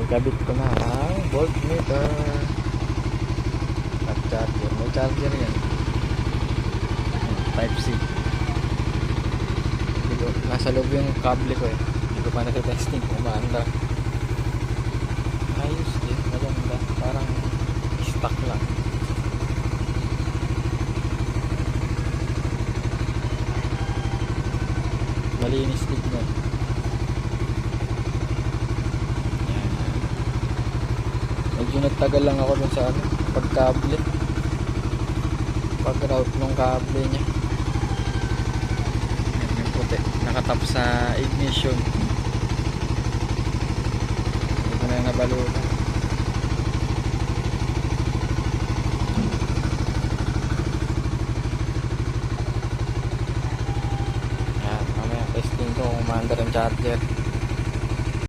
Ikabit ko na ang voltmeter at charger. May charger yan. Type C. Dito, nasa loob yung kable ko eh. Hindi ko pa nasa-testing kung maanda. Ayos din, maganda. Parang stock lang. Malinis tignan. Yan. Medyo nagtagal lang ako dun sa pagkable. Pag-route ng kable niya. Yan yung puti. Nakatap sa ignition. Hindi ko na nabalutan.